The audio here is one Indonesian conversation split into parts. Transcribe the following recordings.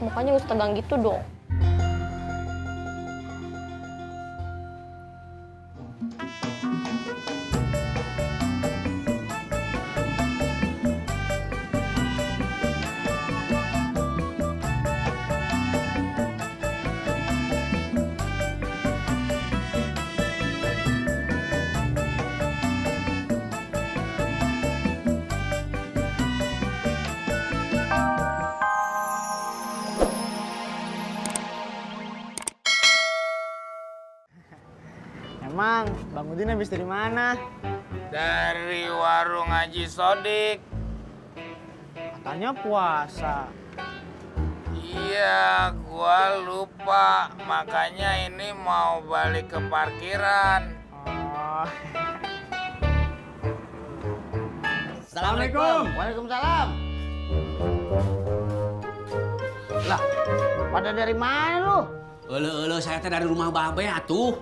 Mukanya gak usah tegang gitu dong. Emang Bang Udin habis dari mana? Dari warung Haji Sodik. Katanya puasa. Iya, gua lupa. Makanya ini mau balik ke parkiran. Oh. Assalamualaikum. Waalaikumsalam. Lah, pada dari mana lu? Elo, saya teh dari rumah Babe atuh.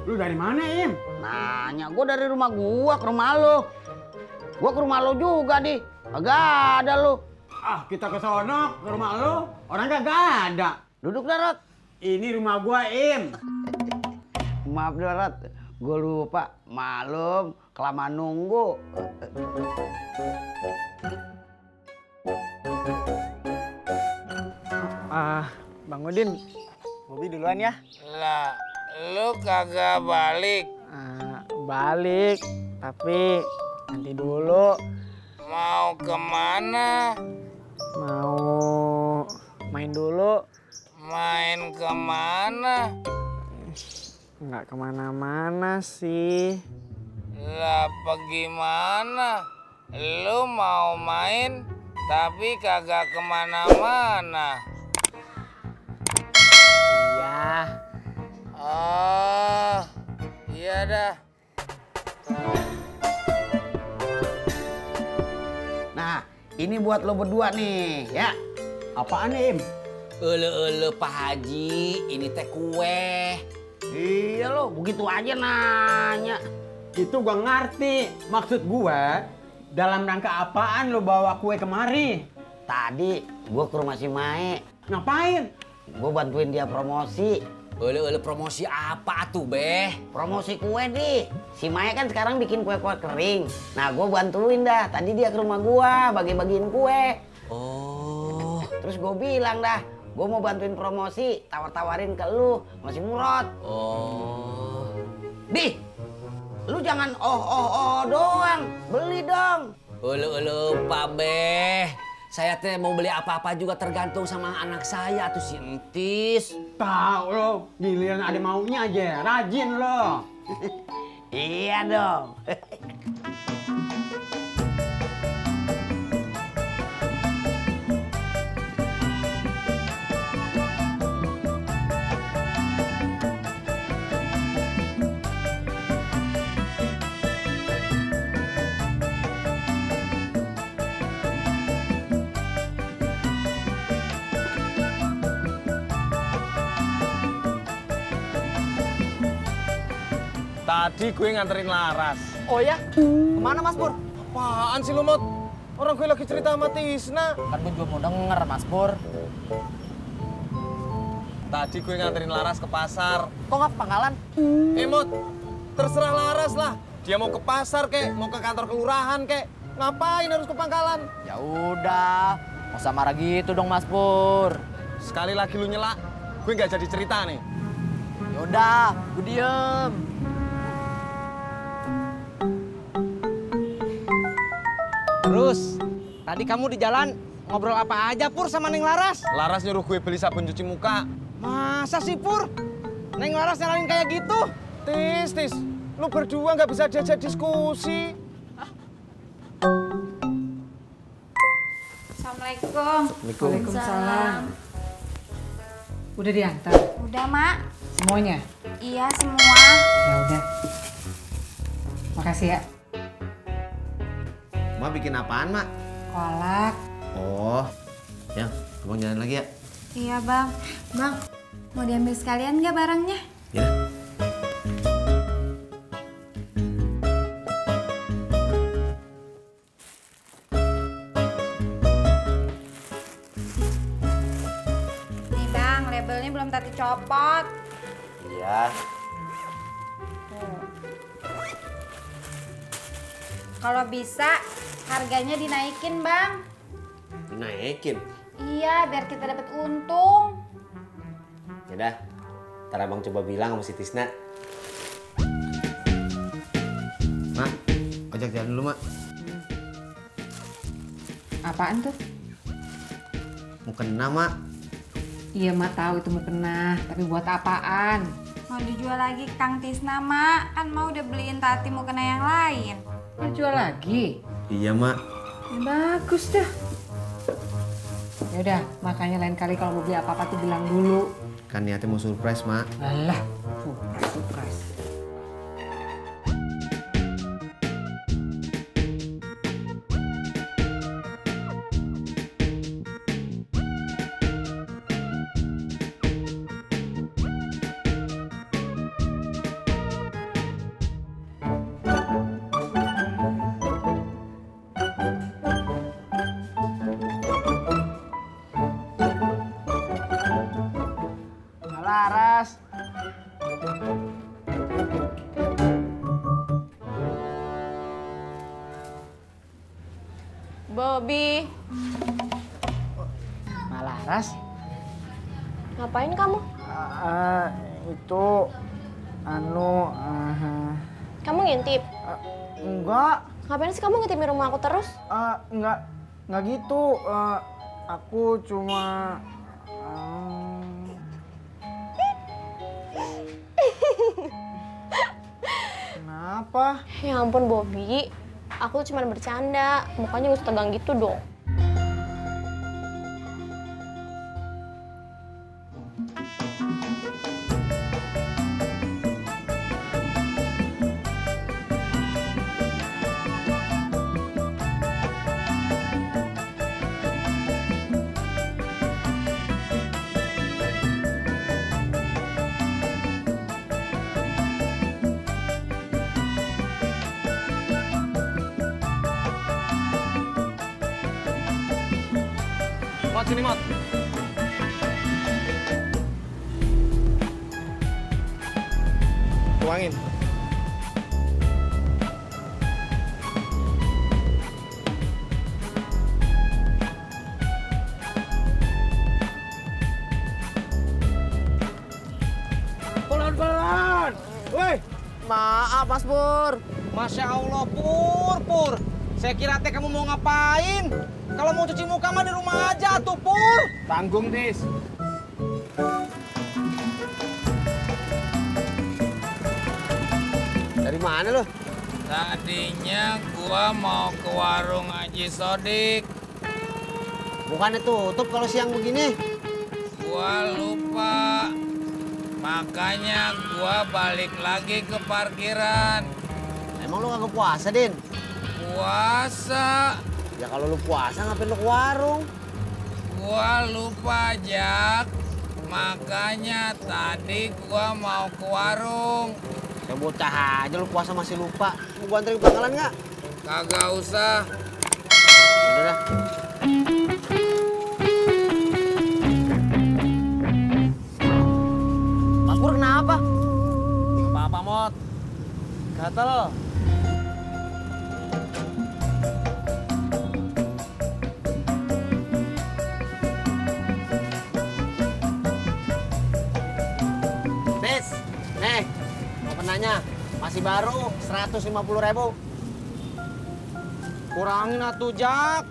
Lu dari mana, Im? Nanya, gua dari rumah gua ke rumah lu. Gua ke rumah lu juga, Di. Kagak ada lu. Ah, kita ke sono, ke rumah lu. Orang kagak ada. Duduk Darot. Ini rumah gua, Im. Maaf Darot, gua lupa. Malum, kelamaan nunggu. Bang Udin, Bobi duluan ya. Lah, lu kagak balik. Balik, tapi nanti dulu. Mau kemana? Mau main dulu. Main kemana? Nggak kemana-mana sih. Lah, bagaimana? Lu mau main, tapi kagak kemana-mana. Iya. Oh, iya dah. Nah, ini buat lo berdua nih, ya. Apaan nih, Im? Elo, Pak Haji, ini teh kue. Iya lo, begitu aja nanya. Itu gua ngerti. Maksud gua, dalam rangka apaan lo bawa kue kemari? Tadi gua ke rumah si Mae. Ngapain? Gua bantuin dia promosi. Elo, promosi apa tuh, Beh? Promosi kue, Di. Si Mae kan sekarang bikin kue-kue kering. Nah, gua bantuin dah. Tadi dia ke rumah gua, bagi-bagiin kue. Oh. Terus gua bilang dah, gua mau bantuin promosi, tawar-tawarin ke lu, masih murot. Oh. Di, lu jangan doang, beli dong. Elo, Pak Beh. Saya teh mau beli apa-apa juga tergantung sama anak saya tuh si Entis. Tahu lo, giliran ada maunya aja, rajin lo. Iya dong. Tadi gue nganterin Laras. Oh ya? Kemana Mas Pur? Apaan sih lu, Mot? Orang gue lagi cerita sama Tisna. Kan gue juga mau denger Mas Pur. Tadi gue nganterin Laras ke pasar. Kok nggak ke Pangkalan? Mot, terserah Laras lah. Dia mau ke pasar kek, mau ke kantor kelurahan kek. Ngapain harus ke Pangkalan? Ya udah, nggak usah marah gitu dong Mas Pur. Sekali lagi lu nyelak, gue nggak jadi cerita nih. Yaudah, gue diem. Terus, tadi kamu di jalan ngobrol apa aja Pur sama Neng Laras? Laras nyuruh gue beli sabun cuci muka. Masa sih Pur? Neng Laras nyaranin kayak gitu? Tis, lu berdua nggak bisa diajak diskusi. Assalamualaikum. Waalaikumsalam. Udah diantar Udah, Mak. semuanya? Iya, semua. Ya udah. Makasih ya. Ma bikin apaan, Mak? Kolak. Oh, ya, abang jalan lagi ya? Iya, Bang. Bang, mau diambil sekalian nggak barangnya? Ya. Tati copot. Iya. Kalau bisa harganya dinaikin, Bang. Naikin. Iya, biar kita dapat untung. Yaudah, ntar abang coba bilang sama si Tisna. Mak, ojek jalan dulu, Mak. Apaan tuh? Mau kena, Mak. Iya, Mak tahu itu mau kena, tapi buat apaan? Mau dijual lagi ke Kang Tisna, Mak. Kan mau udah beliin Tati mau kena yang lain. Mau jual lagi? Iya, Mak. Ya, bagus dah. Ya udah, makanya lain kali kalau mau beli apa-apa tuh bilang dulu. Kan niatnya mau surprise, Mak. Alah, surprise. Laras. Bobby, Laras. ngapain kamu? Itu Kamu ngintip? enggak, Ngapain sih kamu ngintipin rumah aku terus? enggak gitu. Aku cuma Kenapa? Ya ampun Bobby, aku cuma bercanda. Mukanya gak usah tegang gitu dong. Mot, sini Mot. Tuangin. pelan-pelan. Woi, Maaf Mas Pur. Masya Allah, Pur. Saya kira teh kamu mau ngapain? Kalau mau cuci muka mah di rumah aja tuh, Pur. Tanggung, Tis. Dari mana lo? Tadinya gua mau ke warung Haji Sodik. Bukannya tutup kalau siang begini. Gua lupa. Makanya gua balik lagi ke parkiran. Emang lu kagak puasa, Din? Puasa. Ya kalau lu puasa ngapain lu ke warung? Gua lupa, Jak. Makanya tadi gua mau ke warung. Ya bocah aja lu puasa masih lupa. Mau gua anterin ke pangkalan nggak? Kagak usah. Udah dah. Mas Pur kenapa? Apa-apa Mot. Gatel. Tis, mau penanya, masih baru 150.000. Kurangin atuh, Jak.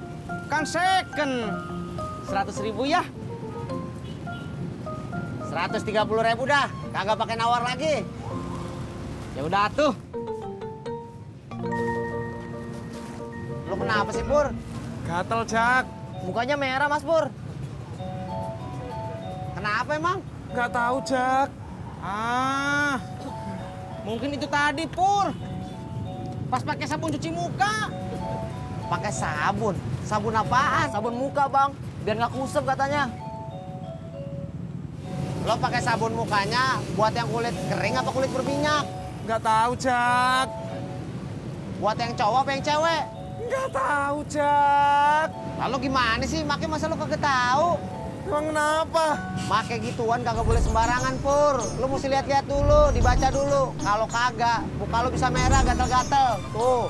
Kan second. 100.000 ya. 130.000 dah, kagak pakai nawar lagi. Ya udah tuh. Lu kenapa sih, Pur? Gatel Jak. Mukanya merah, Mas Pur. Kenapa emang? Nggak tahu Jak. Mungkin itu tadi, Pur. Pas pakai sabun cuci muka. Pakai sabun? Sabun apaan? Sabun muka Bang, biar nggak kusep katanya. Lo pakai sabun mukanya buat yang kulit kering apa kulit berminyak? Nggak tahu Jak. Buat yang cowok apa yang cewek? Nggak tahu Jak. Lalu gimana sih? Makanya masa lo kagak tahu? Emang kenapa? Make gituan kagak boleh sembarangan, Pur. Lu mesti lihat-lihat dulu, dibaca dulu. Kalau kagak, muka lu bisa merah, gatel-gatel. Tuh.